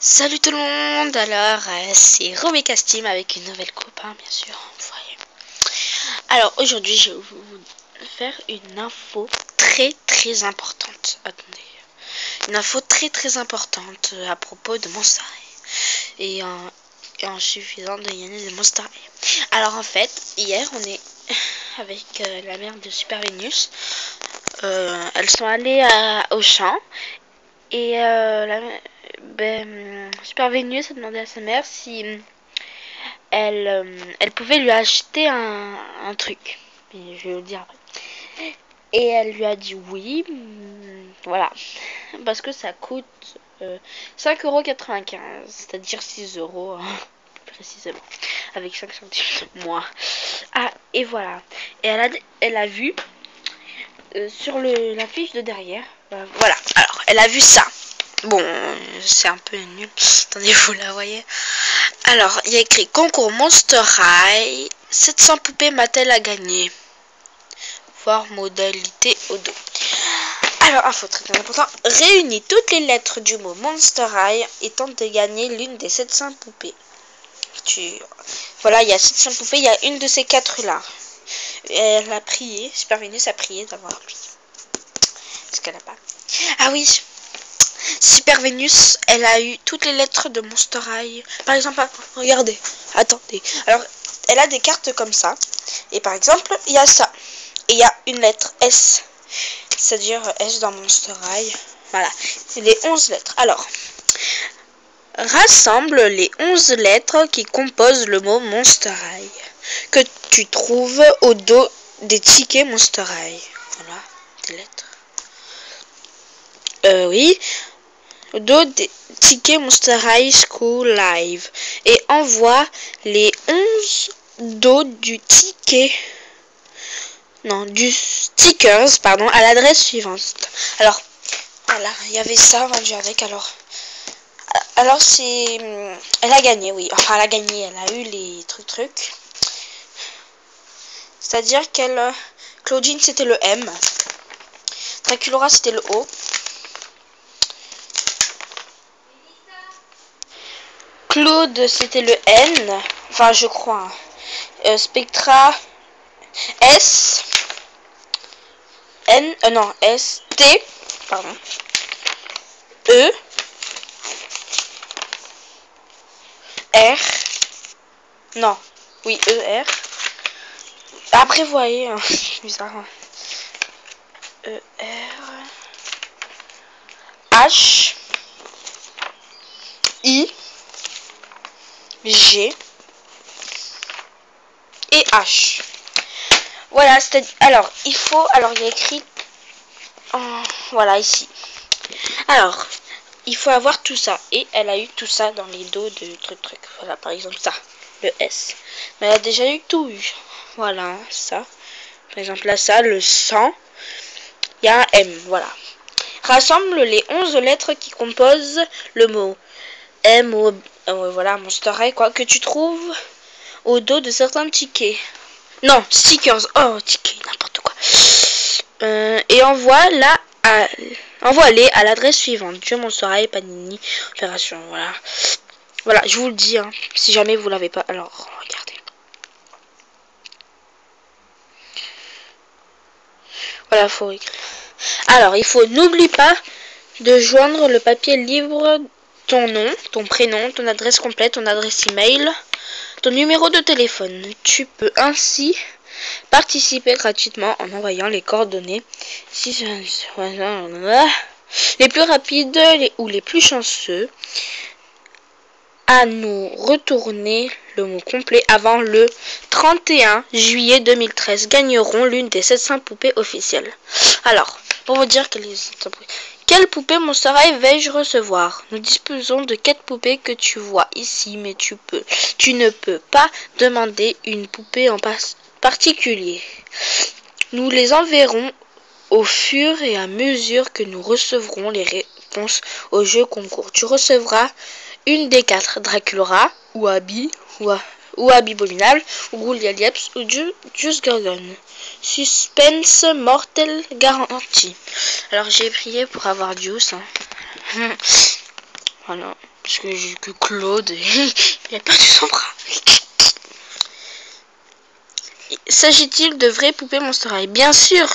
Salut tout le monde, alors c'est Romeka Steam avec une nouvelle coupe, bien sûr, vous voyez. Alors aujourd'hui je vais vous faire une info très importante. Attendez, une info très importante à propos de Monster High et en suffisant de gagner des Monster High. Alors en fait, hier on est avec la mère de Super Venus. Elles sont allées au champ et Super Venus a demandé à sa mère si elle pouvait lui acheter un truc. Et je vais vous le dire après. Et elle lui a dit oui. Voilà. Parce que ça coûte 5,95 €. C'est-à-dire 6 € précisément. Avec 5 centimes de moins. Ah, et voilà. Et elle a vu sur la fiche de derrière. Voilà. Alors, elle a vu ça. Bon, c'est un peu nul. Attendez, vous la voyez. Alors, il y a écrit concours Monster High. 700 poupées Mattel à gagner. Voir modalité au dos. Alors, info très important. Réunis toutes les lettres du mot Monster High et tente de gagner l'une des 700 poupées. Voilà, il y a 700 poupées. Il y a une de ces 4 là. Elle a prié. Super Venus a prié d'avoir lui. Parce qu'elle n'a pas. Ah oui. Super Venus, elle a eu toutes les lettres de Monster High. Par exemple, regardez, attendez. Alors, elle a des cartes comme ça. Et par exemple, il y a ça. Et il y a une lettre S. C'est-à-dire S dans Monster High. Voilà, c'est les 11 lettres. Alors, rassemble les 11 lettres qui composent le mot Monster High. Que tu trouves au dos des tickets Monster High. Voilà, des lettres. Oui. Au dos des tickets Monster High School Live et envoie les 11 dos du ticket du stickers à l'adresse suivante. Alors voilà, il y avait ça vendu avec. Alors c'est elle a gagné, oui, enfin elle a gagné, elle a eu les trucs, c'est à dire qu'elle Claudine c'était le M, Draculaura c'était le O, Claude c'était le N, enfin je crois, Spectra S, N, non, S, T, pardon, E, R, non, oui, E, R, après vous voyez, bizarre, E, R, H, I, G, et H. Voilà, alors, il y a écrit, voilà, ici. Alors, il faut avoir tout ça. Et elle a eu tout ça dans les dos de truc. Voilà, par exemple, ça, le S. Mais elle a déjà eu tout eu. Voilà, ça. Par exemple, là, ça, le 100. Il y a un M, voilà. Rassemble les 11 lettres qui composent le mot M, O, voilà, Monster High, quoi, que tu trouves au dos de certains tickets. Non, stickers. Oh, tickets, n'importe quoi. Et envoie-les à l'adresse suivante. Dieu Monster High, Panini, opération. Voilà. Voilà, je vous le dis, si jamais vous l'avez pas. Alors, regardez. Voilà, faut écrire. Alors, n'oublie pas de joindre le papier libre, ton nom, ton prénom, ton adresse complète, ton adresse email, ton numéro de téléphone. Tu peux ainsi participer gratuitement en envoyant les coordonnées les plus rapides ou les plus chanceux à nous retourner le mot complet avant le 31 juillet 2013 gagneront l'une des 700 poupées officielles. Alors, pour vous dire quelle poupée Monster High vais-je recevoir? Nous disposons de 4 poupées que tu vois ici, mais tu ne peux pas demander une poupée en particulier. Nous les enverrons au fur et à mesure que nous recevrons les réponses au jeu concours. Tu recevras une des 4, Draculaura, ou Abby Abominable, ou Goulialieps, ou Just Gorgon. Suspense mortel garanti. Alors j'ai prié pour avoir Juice. Voilà. Parce que j'ai que Claude, il a perdu son bras. S'agit-il de vraies poupées Monster High? Bien sûr.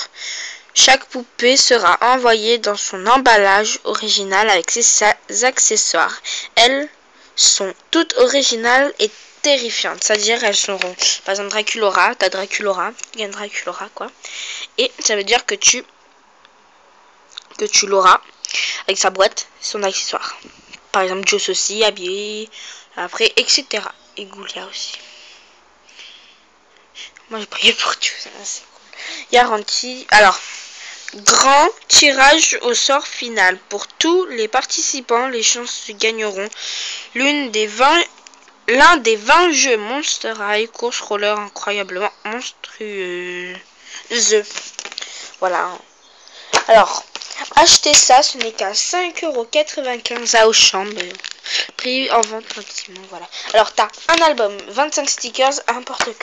Chaque poupée sera envoyée dans son emballage original avec ses accessoires. Elles sont toutes originales et terrifiantes. C'est-à-dire elles seront, par exemple, Draculaura, t'as Draculaura, il y a Draculaura quoi. Et ça veut dire que tu l'auras avec sa boîte, son accessoire. Par exemple, Joss aussi, habillé, après, etc. Et Goulia aussi. Moi j'ai prié pour Dieu, c'est cool. Garantie. Alors, grand tirage au sort final. Pour tous les participants, les chances gagneront l'un des 20 jeux Monster High course roller incroyablement monstrueux. Voilà. Alors, acheter ça, ce n'est qu'à 5,95 € à Auchan. Prix en vente tranquillement, voilà. Alors, t'as un album, 25 stickers, un porte-clés.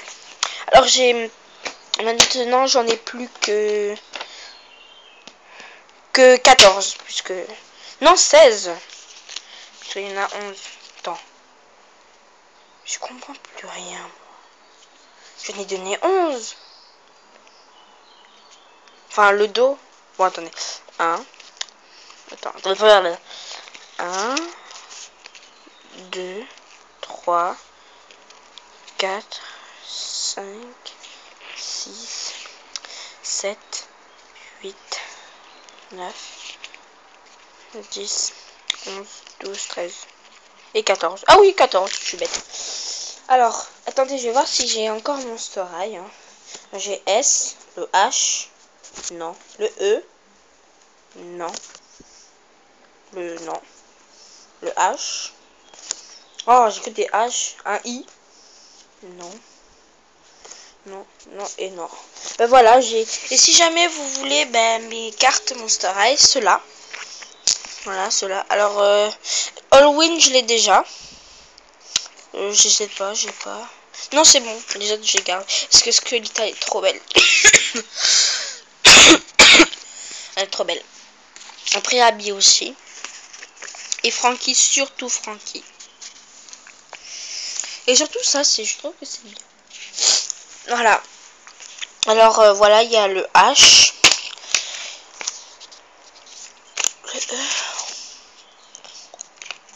Alors, maintenant, j'en ai plus que 14, puisque... Non, 16. Parce qu'il y en a 11. Attends. Je comprends plus rien. Je n'ai donné 11. Enfin, le dos. Bon, attendez. 1. Attends, 1, 2, 3, 4, 5, 6, 7, 8, 9, 10, 11, 12, 13 et 14. Ah oui, 14, je suis bête. Alors, attendez, je vais voir si j'ai encore mon Monster-High. Hein. J'ai S, le H, non. Le E, non. Non. Le H. Oh, j'ai que des H. Un I. Non. Non, non et non. Ben voilà, j'ai... Et si jamais vous voulez mes cartes Monster High, ceux-là. Voilà, ceux-là. Alors, Halloween, je l'ai déjà. Je sais pas, j'ai pas. Non, c'est bon. Les autres, je les garde. Parce que Skelita est trop belle. Elle est trop belle. Après, Abby aussi. Et Frankie, surtout Frankie. Et surtout ça, je trouve que c'est bien. Voilà. Alors, voilà, il y a le H. Le E.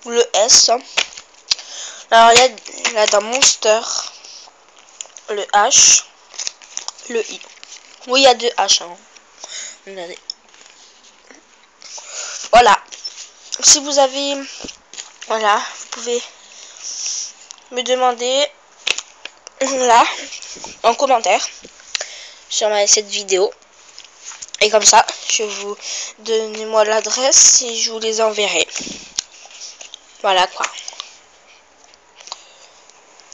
Le S. Alors, il y a dans Monster. Le H. Le I. Oui, il y a deux H. Hein. Regardez. Voilà. Si vous avez... Voilà, vous pouvez me demander là en commentaire sur cette vidéo. Et comme ça, je vous donnez-moi l'adresse et je vous les enverrai. Voilà quoi.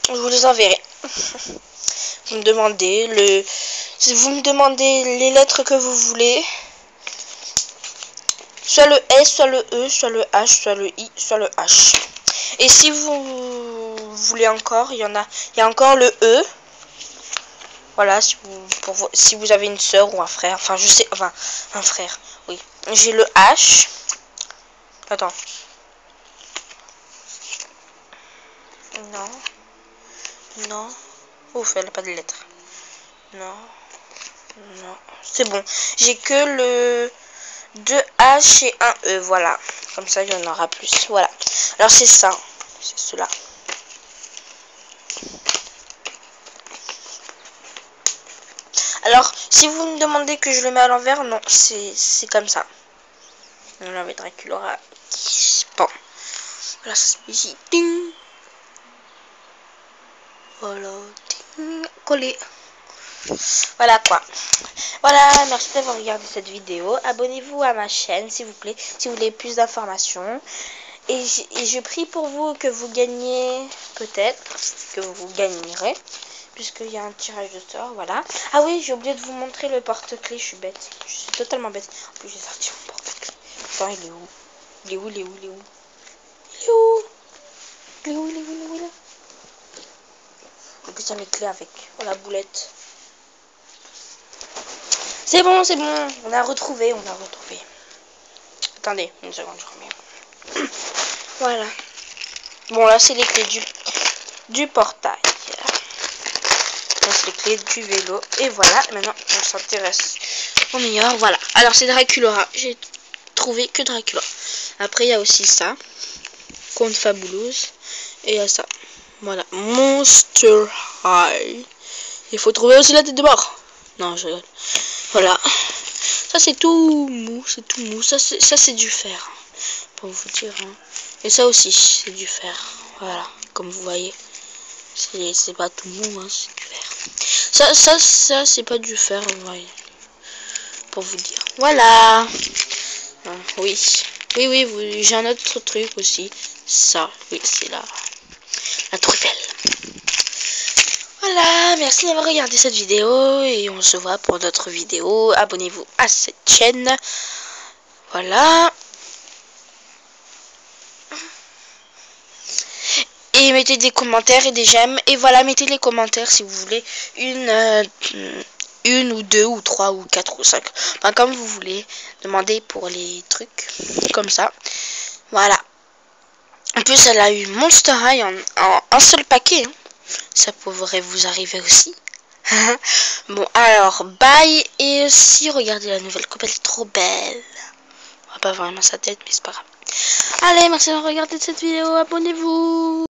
Je vous les enverrai. Vous me demandez vous me demandez les lettres que vous voulez. Soit le S, soit le E, soit le H, soit le I, soit le H. Et si vous voulez encore, il y a encore le E. Voilà, si vous avez une soeur ou un frère, enfin je sais, enfin un frère, oui. J'ai le H. Attends. Non. Non. Ouf, elle n'a pas de lettres. Non. Non. C'est bon. J'ai que le 2 H et un E, voilà. Comme ça, il y en aura plus. Voilà. Alors c'est ça. C'est cela. Alors, si vous me demandez que je le mets à l'envers, non, c'est comme ça. On avait Draculaura. Bon. Voilà, ça se met ici. Ding. Voilà. Ding. Collé. Voilà quoi. Voilà, merci d'avoir regardé cette vidéo. Abonnez-vous à ma chaîne, s'il vous plaît, si vous voulez plus d'informations. Et je prie pour vous que vous gagnez, peut-être, que vous gagnerez. Puisqu'il y a un tirage de sort, voilà. Ah oui, j'ai oublié de vous montrer le porte-clés, je suis bête. Je suis totalement bête. En plus, j'ai sorti mon porte-clés. Attends, il est où? Il est où? Il est où? Il est où? Il est où? Il est où? Il est où? Il est où? Il est où? En plus, il y a mes clés avec. Oh, la boulette. C'est bon, c'est bon. On a retrouvé, Attendez, une seconde, je remets. Voilà. Bon, là, c'est les clés du portail. Là, c'est les clés du vélo. Et voilà, maintenant, on s'intéresse au meilleur. Voilà. Alors, c'est Dracula. J'ai trouvé que Dracula. Après, il y a aussi ça. Conte fabuleuse. Et il y a ça. Voilà. Monster High. Il faut trouver aussi la tête de mort. Non, je rigole. Voilà. Ça, c'est tout mou. C'est tout mou. Ça, c'est du fer. Pour vous dire. Hein. Et ça aussi, c'est du fer. Voilà. Comme vous voyez. C'est pas tout mou. Hein, c'est du fer. Ça, c'est pas du fer. Vous voyez. Pour vous dire. Voilà. Ah, oui. Oui, j'ai un autre truc aussi. Ça, oui, c'est la tour Eiffel. Voilà, merci d'avoir regardé cette vidéo et on se voit pour d'autres vidéos. Abonnez-vous à cette chaîne. Voilà. Et mettez des commentaires et des j'aime. Et voilà, mettez les commentaires si vous voulez une ou deux ou trois ou quatre ou cinq. Enfin, comme vous voulez. Demandez pour les trucs comme ça. Voilà. En plus, elle a eu Monster High en un seul paquet. Hein. Ça pourrait vous arriver aussi. Bon, alors, bye. Et aussi, regardez la nouvelle coupe, elle est trop belle. On va pas vraiment sa tête, mais c'est pas grave. Allez, merci d'avoir regardé cette vidéo. Abonnez-vous.